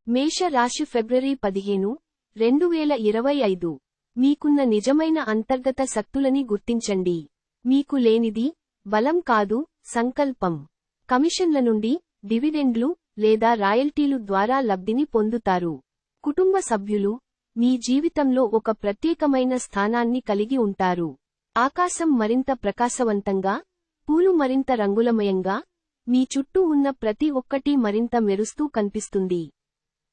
మేష రాశి ఫిబ్రవరి 15, 2025. మీకున్న నిజమైన అంతర్గత శక్తులని గుర్తించండి. మీకు లేనిది బలం కాదు, సంకల్పం. కమిషన్ల నుండి, డివిడెండ్లు లేదా రాయల్టీలు ద్వారా లబ్ధిని పొందుతారు. కుటుంబ సభ్యులు మీ జీవితంలో ఒక ప్రత్యేకమైన స్థానాన్ని కలిగి ఉంటారు. ఆకాశం మరింత ప్రకాశవంతంగా, పూలు మరింత రంగులమయంగా, మీ చుట్టూ ఉన్న ప్రతి ఒక్కటి మరింత మెరుస్తూ కనిపిస్తుంది.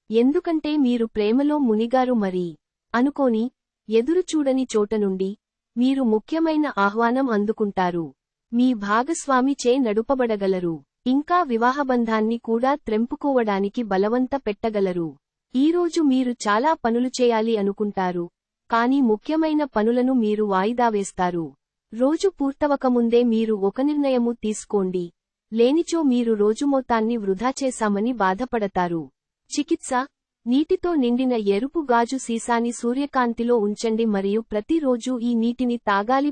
ఎందుకంటే మీరు ప్రేమలో మునిగారు మరి. అనుకోని, ఎదురుచూడని చోట నుండి మీరు ముఖ్యమైన ఆహ్వానం అందుకుంటారు. మీ భాగస్వామి చే నడుపబడగలరు. ఇంకా వివాహబంధాన్ని కూడా త్రెంపుకోవడానికి బలవంత పెట్టగలరు. ఈరోజు మీరు చాలా పనులు చేయాలి అనుకుంటారు, కానీ ముఖ్యమైన పనులను మీరు వాయిదా వేస్తారు. రోజు పూర్తవకముందే మీరు ఒక నిర్ణయము తీసుకోండి, లేనిచో మీరు రోజు మొత్తాన్ని వృధా చేశామని బాధపడతారు. చికిత్స: నీటితో నిండిన ఎరుపు గాజు సీసాని సూర్యకాంతిలో ఉంచండి మరియు ప్రతిరోజూ ఈ నీటిని తాగాలి.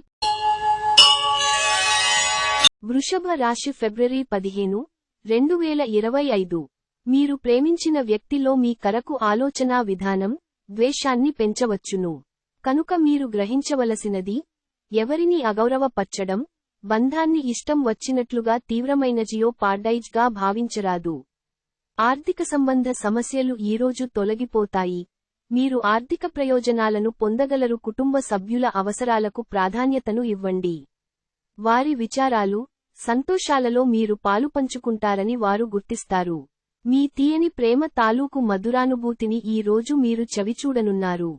వృషభ రాశి ఫిబ్రవరి 15, 2025. మీరు ప్రేమించిన వ్యక్తిలో మీ కరకు ఆలోచనా విధానం ద్వేషాన్ని పెంచవచ్చును. కనుక మీరు గ్రహించవలసినది, ఎవరిని అగౌరవపరచడం, బంధాన్ని ఇష్టం వచ్చినట్లుగా తీవ్రమైన జియోపార్డైజ్గా భావించరాదు. ఆర్థిక సంబంధ సమస్యలు ఈరోజు తొలగిపోతాయి. మీరు ఆర్థిక ప్రయోజనాలను పొందగలరు. కుటుంబ సభ్యుల అవసరాలకు ప్రాధాన్యతను ఇవ్వండి. వారి విచారాలు, సంతోషాలలో మీరు పాలుపంచుకుంటారని వారు గుర్తిస్తారు. మీ తీయని ప్రేమ తాలూకు మధురానుభూతిని ఈ రోజు మీరు చవిచూడనున్నారు.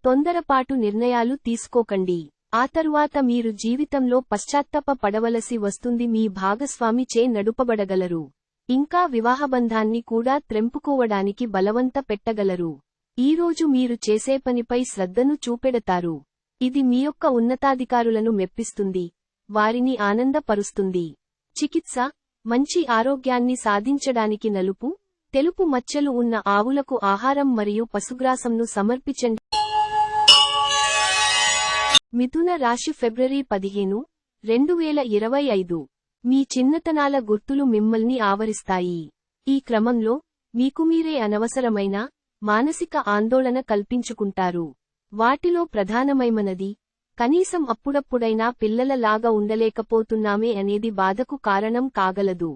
తొందరపాటు నిర్ణయాలు తీసుకోకండి. ఆ తరువాత మీరు జీవితంలో పశ్చాత్తాప పడవలసి వస్తుంది. మీ భాగస్వామి చే నడుపబడగలరు. ఇంకా వివాహబంధాన్ని కూడా త్రెంపుకోవడానికి బలవంత పెట్టగలరు. ఈరోజు మీరు చేసే పనిపై శ్రద్ధను చూపెడతారు. ఇది మీ యొక్క ఉన్నతాధికారులను మెప్పిస్తుంది, వారిని ఆనందపరుస్తుంది. చికిత్స: మంచి ఆరోగ్యాన్ని సాధించడానికి నలుపు, తెలుపు మచ్చలు ఉన్న ఆవులకు ఆహారం మరియు పశుగ్రాసంను సమర్పించండి. మిథున రాశి ఫిబ్రవరి 15, 2025. మీ చిన్నతనాల గుర్తులు మిమ్మల్ని ఆవరిస్తాయి. ఈ క్రమంలో మీకు మీరే అనవసరమైన మానసిక ఆందోళన కల్పించుకుంటారు. వాటిలో ప్రధానమైనది, కనీసం అప్పుడప్పుడైనా పిల్లలలాగా ఉండలేకపోతున్నామే అనేది బాధకు కారణం కాగలదు.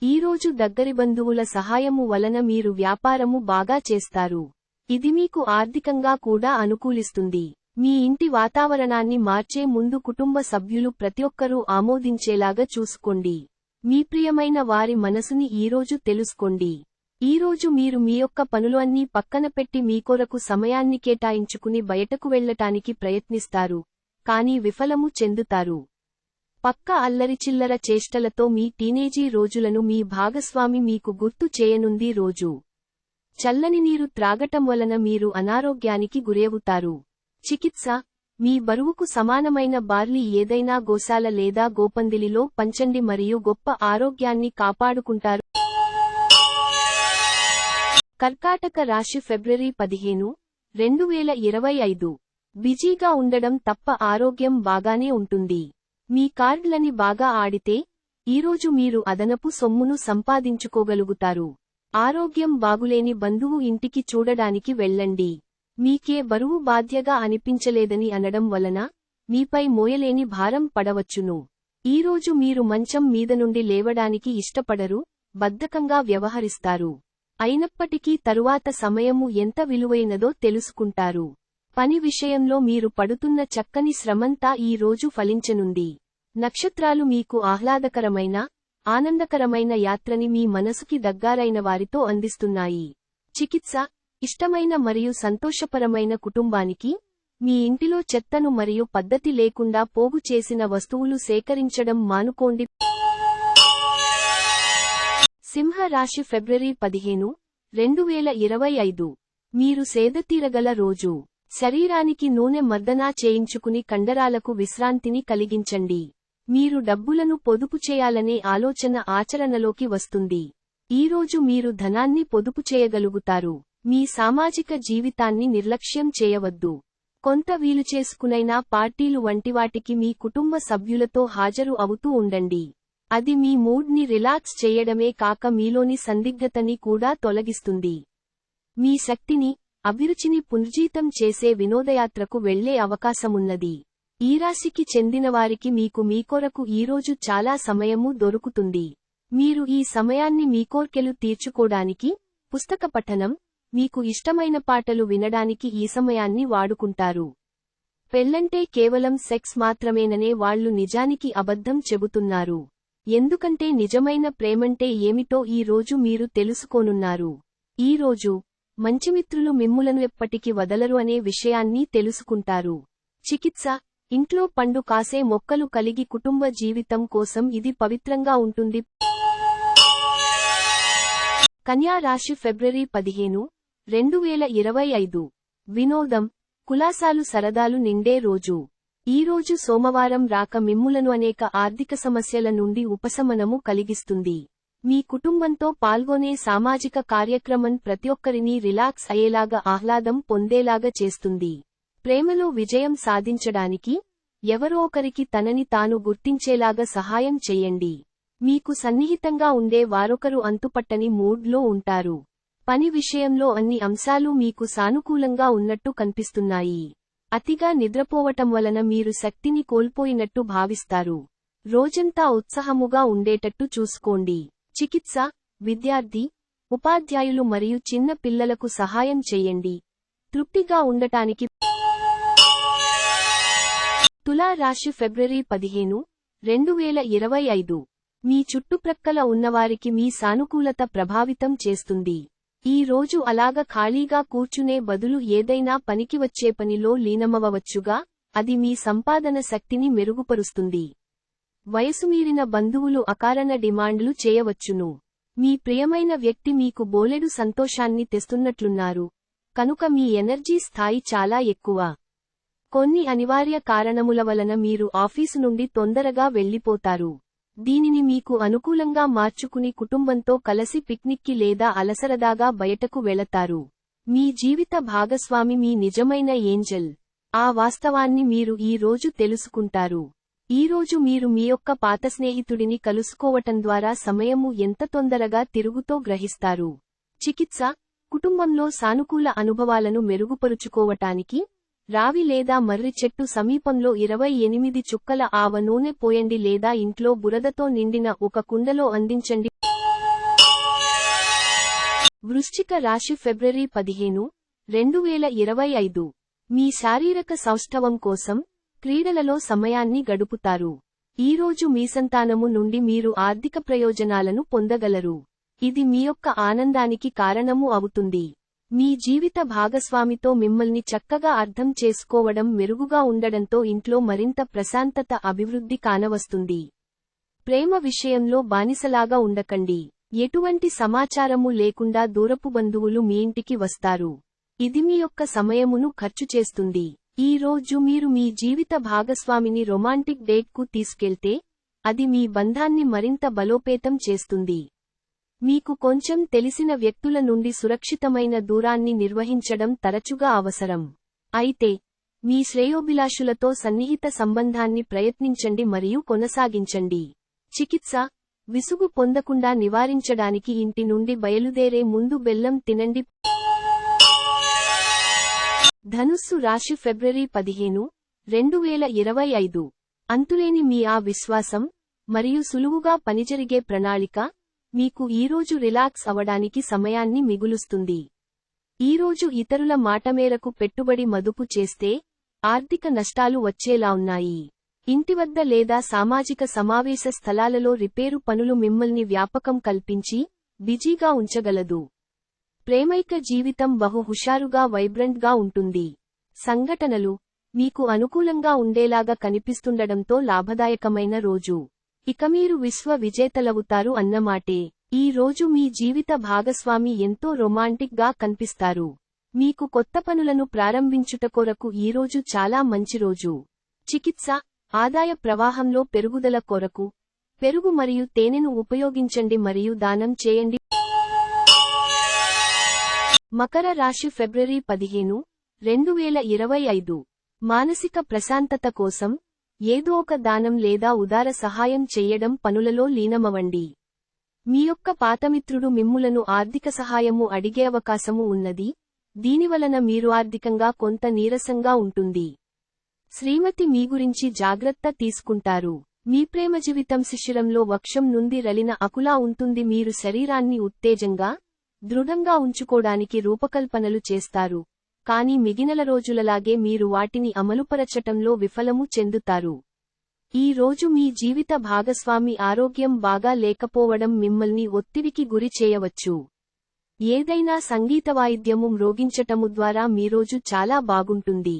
ఈరోజు దగ్గరి బంధువుల సహాయము వలన మీరు వ్యాపారము బాగా చేస్తారు. ఇది మీకు ఆర్థికంగా కూడా అనుకూలిస్తుంది. మీ ఇంటి వాతావరణాన్ని మార్చే ముందు కుటుంబ సభ్యులు ప్రతి ఒక్కరూ ఆమోదించేలాగా చూసుకోండి. మీ ప్రియమైన వారి మనసుని ఈరోజు తెలుసుకోండి. ఈరోజు మీరు మీ యొక్క పనులు అన్నీ పక్కన పెట్టి మీకొరకు సమయాన్ని కేటాయించుకుని బయటకు వెళ్లటానికి ప్రయత్నిస్తారు, కానీ విఫలము చెందుతారు. పక్క అల్లరిచిల్లర చేష్టలతో మీ టీనేజీ రోజులను మీ భాగస్వామి మీకు గుర్తు చేయనుంది. రోజు చల్లని నీరు త్రాగటం వలన మీరు అనారోగ్యానికి గురవుతారు. చికిత్స: మీ బరువుకు సమానమైన బార్లీ ఏదైనా గోశాల లేదా గోపందిలిలో పంచండి మరియు గొప్ప ఆరోగ్యాన్ని కాపాడుకుంటారు. కర్కాటక రాశి ఫిబ్రవరి 15, 2025. బిజీగా ఉండడం తప్ప ఆరోగ్యం బాగానే ఉంటుంది. మీ కార్డులని బాగా ఆడితే ఈరోజు మీరు అదనపు సొమ్మును సంపాదించుకోగలుగుతారు. ఆరోగ్యం బాగులేని బంధువు ఇంటికి చూడడానికి వెళ్ళండి. మీకే బరువు బాధ్యగా అనిపించలేదని అనడం వలన మీపై మోయలేని భారం పడవచ్చును. ఈరోజు మీరు మంచం మీద నుండి లేవడానికి ఇష్టపడరు, బద్ధకంగా వ్యవహరిస్తారు. అయినప్పటికీ తరువాత సమయము ఎంత విలువైనదో తెలుసుకుంటారు. పని విషయంలో మీరు పడుతున్న చక్కని శ్రమంతా ఈ రోజు ఫలించనుంది. నక్షత్రాలు మీకు ఆహ్లాదకరమైన, ఆనందకరమైన యాత్రని మీ మనసుకి దగ్గరైన వారితో అందిస్తున్నాయి. చికిత్స: ఇష్టమైన మరియు సంతోషపరమైన కుటుంబానికి, మీ ఇంటిలో చెత్తను మరియు పద్ధతి లేకుండా పోగు చేసిన వస్తువులు సేకరించడం మానుకోండి. సింహ రాశి ఫిబ్రవరి 15, 2025. మీరు సేదతీరగల రోజు. శరీరానికి నూనె మర్దనా చేయించుకుని కండరాలకు విశ్రాంతిని కలిగించండి. మీరు డబ్బులను పొదుపు చేయాలనే ఆలోచన ఆచరణలోకి వస్తుంది. ఈరోజు మీరు ధనాన్ని పొదుపు చేయగలుగుతారు. మీ సామాజిక జీవితాన్ని నిర్లక్ష్యం చేయవద్దు. కొంత వీలు చేసుకునైనా పార్టీలు వంటివాటికి మీ కుటుంబ సభ్యులతో హాజరు అవుతూ ఉండండి. అది మీ మూడ్ని రిలాక్స్ చేయడమే కాక మీలోని సందిగ్ధతని కూడా తొలగిస్తుంది. మీ శక్తిని, అభిరుచిని పునర్జీతం చేసే వినోదయాత్రకు వెళ్లే అవకాశమున్నది. ఈ రాశికి చెందినవారికి మీకు మీ కొరకు ఈరోజు చాలా సమయము దొరుకుతుంది. మీరు ఈ సమయాన్ని మీ కోర్కెలు తీర్చుకోడానికి, పుస్తక పఠనం, మీకు ఇష్టమైన పాటలు వినడానికి ఈ సమయాన్ని వాడుకుంటారు. పెళ్లంటే కేవలం సెక్స్ మాత్రమేననే వాళ్లు నిజానికి అబద్ధం చెబుతున్నారు. ఎందుకంటే నిజమైన ప్రేమంటే ఏమిటో ఈ రోజు మీరు తెలుసుకోనున్నారు. ఈ రోజు మంచిమిత్రులు మిమ్ములను ఎప్పటికీ వదలరు అనే విషయాన్ని తెలుసుకుంటారు. చికిత్స, ఇంట్లో పండు కాసే మొక్కలు కలిగి కుటుంబ జీవితం కోసం ఇది పవిత్రంగా ఉంటుంది. కన్యా రాశి ఫిబ్రవరి 15, 2025. వినోదం, కులాసాలు సరదాలు నిండే రోజు. ఈ రోజు సోమవారం రాక మిమ్ములను అనేక ఆర్థిక సమస్యల నుండి ఉపశమనము కలిగిస్తుంది. మీ కుటుంబంతో పాల్గొనే సామాజిక కార్యక్రమం ప్రతి ఒక్కరినీ రిలాక్స్ అయ్యేలాగా ఆహ్లాదం పొందేలాగా చేస్తుంది. ప్రేమలో విజయం సాధించడానికి ఎవరో ఒకరికి తనని తాను గుర్తించేలాగా సహాయం చెయ్యండి. మీకు సన్నిహితంగా ఉండే వారొకరు అంతుపట్టని మూడ్లో ఉంటారు. పని విషయంలో అన్ని అంశాలు మీకు సానుకూలంగా ఉన్నట్టు కనిపిస్తున్నాయి. అతిగా నిద్రపోవటం వలన మీరు శక్తిని కోల్పోయినట్టు భావిస్తారు. రోజంతా ఉత్సాహముగా ఉండేటట్టు చూసుకోండి. చికిత్స, విద్యార్థి, ఉపాధ్యాయులు మరియు చిన్న పిల్లలకు సహాయం చెయ్యండి. తృప్తిగా ఉండటానికి. తులా రాశి ఫిబ్రవరి 15, 2025. మీ చుట్టుప్రక్కల ఉన్నవారికి మీ సానుకూలత ప్రభావితం చేస్తుంది. ఈ రోజు అలాగ ఖాళీగా కూర్చునే బదులు ఏదైనా పనికి వచ్చే పనిలో లీనమవవచ్చుగా, అది మీ సంపాదన శక్తిని మెరుగుపరుస్తుంది. వయసుమీరిన బంధువులు అకారణ డిమాండ్లు చేయవచ్చును. మీ ప్రియమైన వ్యక్తి మీకు బోలెడు సంతోషాన్ని తెస్తున్నట్లున్నారు. కనుక మీ ఎనర్జీ స్థాయి చాలా ఎక్కువ. కొన్ని అనివార్య కారణముల వలన మీరు ఆఫీసు నుండి తొందరగా వెళ్లిపోతారు. దీనిని మీకు అనుకూలంగా మార్చుకుని కుటుంబంతో కలసి పిక్నిక్కి లేదా అలసరదాగా బయటకు వెళతారు. మీ జీవిత భాగస్వామి మీ నిజమైన ఏంజెల్. ఆ వాస్తవాన్ని మీరు ఈ రోజు తెలుసుకుంటారు. ఈ రోజు మీరు మీ యొక్క పాత స్నేహితుడిని కలుసుకోవటం ద్వారా సమయము ఎంత తొందరగా తిరుగుతో గ్రహిస్తారు. చికిత్స, కుటుంబంలో సానుకూల అనుభవాలను మెరుగుపరుచుకోవటానికి రావి లేదా మర్రి చెట్టు సమీపంలో 28 చుక్కల ఆవ నూనె పోయండి లేదా ఇంట్లో బురదతో నిండిన ఒక కుండలో అందించండి. వృశ్చిక రాశి ఫిబ్రవరి 15, 2025. మీ శారీరక సౌష్ఠవం కోసం క్రీడలలో సమయాన్ని గడుపుతారు. ఈ రోజు మీ సంతానము నుండి మీరు ఆర్థిక ప్రయోజనాలను పొందగలరు. ఇది మీ యొక్క ఆనందానికి కారణము అవుతుంది. మీ జీవిత భాగస్వామితో మిమ్మల్ని చక్కగా అర్థం చేసుకోవడం మెరుగుగా ఉండడంతో ఇంట్లో మరింత ప్రశాంతత అభివృద్ధి కానవస్తుంది. ప్రేమ విషయంలో బానిసలాగా ఉండకండి. ఎటువంటి సమాచారము లేకుండా దూరపు బంధువులు మీ ఇంటికి వస్తారు. ఇది మీ యొక్క సమయమును ఖర్చు చేస్తుంది. ఈ రోజు మీరు మీ జీవిత భాగస్వామిని రొమాంటిక్ డేట్కు తీసుకెళ్తే, అది మీ బంధాన్ని మరింత బలోపేతం చేస్తుంది. మీకు కొంచెం తెలిసిన వ్యక్తుల నుండి సురక్షితమైన దూరాన్ని నిర్వహించడం తరచుగా అవసరం. అయితే, మీ శ్రేయోభిలాషులతో సన్నిహిత సంబంధాన్ని ప్రయత్నించండి మరియు కొనసాగించండి. చికిత్స, విసుగు పొందకుండా నివారించడానికి ఇంటి నుండి బయలుదేరే ముందు బెల్లం తినండి. ధనుస్సు రాశి ఫిబ్రవరి 15, 2025. అంతులేని మీ ఆ విశ్వాసం మరియు సులువుగా పనిజరిగే ప్రణాళిక మీకు ఈరోజు రిలాక్స్ అవడానికి సమయాన్ని మిగులుస్తుంది. ఈరోజు ఇతరుల మాటమేరకు పెట్టుబడి మదుపు చేస్తే ఆర్థిక నష్టాలు వచ్చేలా ఉన్నాయి. ఇంటివద్ద లేదా సామాజిక సమావేశ స్థలాలలో రిపేరు పనులు మిమ్మల్ని వ్యాపకం కల్పించి బిజీగా ఉంచగలదు. ప్రేమైక జీవితం బహు హుషారుగా వైబ్రెంట్గా ఉంటుంది. సంఘటనలు మీకు అనుకూలంగా ఉండేలాగా కనిపిస్తుండడంతో లాభదాయకమైన రోజు. ఇక మీరు విశ్వ విజేతలవుతారు అన్నమాటే. ఈ రోజు మీ జీవిత భాగస్వామి ఎంతో రొమాంటిక్ గా కనిపిస్తారు. మీకు కొత్త పనులను ప్రారంభించుట కొరకు ఈరోజు చాలా మంచి రోజు. చికిత్స, ఆదాయ ప్రవాహంలో పెరుగుదల కొరకు పెరుగు మరియు తేనెను ఉపయోగించండి మరియు దానం చేయండి. మకర రాశి ఫిబ్రవరి 15, 2025. మానసిక ప్రశాంతత కోసం ఏదో ఒక దానం లేదా ఉదార సహాయం చెయ్యడం పనులలో లీనమవండి. మీ యొక్క పాతమిత్రుడు మిమ్ములను ఆర్థిక సహాయము అడిగే అవకాశము ఉన్నది, దీనివలన మీరు ఆర్థికంగా కొంత నీరసంగా ఉంటుంది. శ్రీమతి మీ గురించి జాగ్రత్త తీసుకుంటారు. మీ ప్రేమ జీవితం శిశిరంలో వక్షం నుండి రలిన అకులా ఉంటుంది. మీరు శరీరాన్ని ఉత్తేజంగా, దృఢంగా ఉంచుకోడానికి రూపకల్పనలు చేస్తారు, కానీ మిగిలిన రోజులలాగే మీరు వాటిని అమలుపరచటంలో విఫలము చెందుతారు. ఈ రోజు మీ జీవిత భాగస్వామి ఆరోగ్యం బాగా లేకపోవడం మిమ్మల్ని ఒత్తిడికి గురి చేయవచ్చు. ఏదైనా సంగీత వాయిద్యము మ్రోగించటము ద్వారా మీ రోజు చాలా బాగుంటుంది.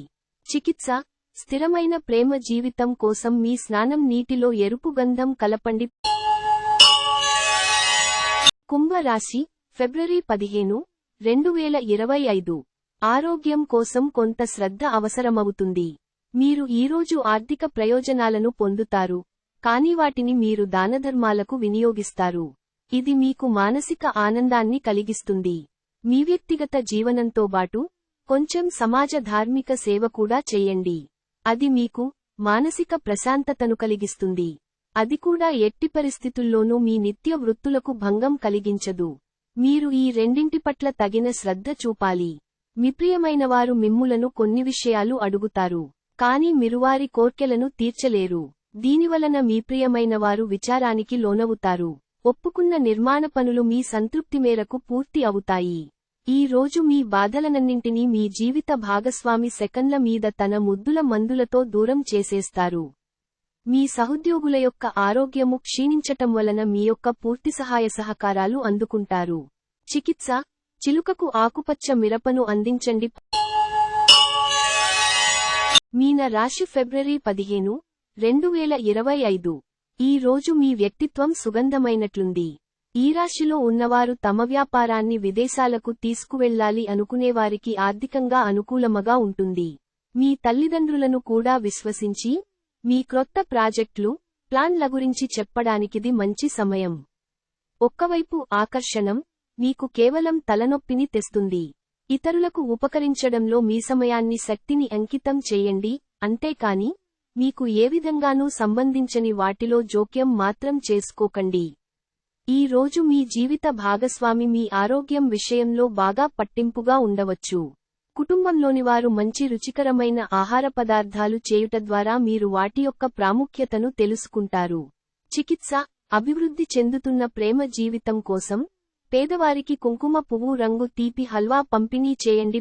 చికిత్స: స్థిరమైన ప్రేమ జీవితం కోసం మీ స్నానం నీటిలో ఎరుపు గంధం కలపండి. కుంభ రాశి, ఫిబ్రవరి 15, 2025. ఆరోగ్యం కోసం కొంత శ్రద్ధ అవసరమవుతుంది. మీరు ఈరోజు ఆర్థిక ప్రయోజనాలను పొందుతారు, కానీ వాటిని మీరు దానధర్మాలకు వినియోగిస్తారు. ఇది మీకు మానసిక ఆనందాన్ని కలిగిస్తుంది. మీ వ్యక్తిగత జీవనంతో బాటు కొంచెం సమాజ ధార్మిక సేవ కూడా చేయండి. అది మీకు మానసిక ప్రశాంతతను కలిగిస్తుంది. అది కూడా ఎట్టి పరిస్థితుల్లోనూ మీ నిత్య వృత్తులకు భంగం కలిగించదు. మీరు ఈ రెండింటి పట్ల తగిన శ్రద్ధ చూపాలి. మీ ప్రియమైనవారు మిమ్ములను కొన్ని విషయాలు అడుగుతారు, కానీ మీరువారి కోర్కెలను తీర్చలేరు. దీనివలన మీ ప్రియమైనవారు విచారానికి లోనవుతారు. ఒప్పుకున్న నిర్మాణ పనులు మీ సంతృప్తి మేరకు పూర్తి అవుతాయి. ఈ రోజు మీ బాధలనన్నింటినీ మీ జీవిత భాగస్వామి సెకన్ల మీద తన ముద్దుల మందులతో దూరం చేసేస్తారు. మీ సహోద్యోగుల యొక్క ఆరోగ్యము క్షీణించటం వలన మీ యొక్క పూర్తి సహాయ సహకారాలు అందుకుంటారు. చికిత్స: చిలుకకు ఆకుపచ్చ మిరపను అందించండి. మీన రాశి, ఫిబ్రవరి 15, 2025. ఈ రోజు మీ వ్యక్తిత్వం సుగంధమైనట్లుంది. ఈ రాశిలో ఉన్నవారు తమ వ్యాపారాన్ని విదేశాలకు తీసుకువెళ్లాలి అనుకునేవారికి ఆర్థికంగా అనుకూలముగా ఉంటుంది. మీ తల్లిదండ్రులను కూడా విశ్వసించి మీ క్రొత్త ప్రాజెక్టులు, ప్లాన్ల గురించి చెప్పడానికిది మంచి సమయం. ఒక్కవైపు ఆకర్షణం మీకు కేవలం తలనొప్పిని తెస్తుంది. ఇతరులకు ఉపకరించడంలో మీ సమయాన్ని, శక్తిని అంకితం చేయండి, అంతేకాని మీకు ఏ విధంగానూ సంబంధించని వాటిలో జోక్యం మాత్రం చేసుకోకండి. ఈ రోజు మీ జీవిత భాగస్వామి మీ ఆరోగ్యం విషయంలో బాగా పట్టింపుగా ఉండవచ్చు. కుటుంబంలోనివారు మంచి రుచికరమైన ఆహార పదార్థాలు చేయుట ద్వారా మీరు వాటి యొక్క ప్రాముఖ్యతను తెలుసుకుంటారు. చికిత్స: అభివృద్ధి చెందుతున్న ప్రేమ జీవితం కోసం పేదవారికి కుంకుమ పువ్వు రంగు తీపి హల్వా పంపిణీ చేయండి.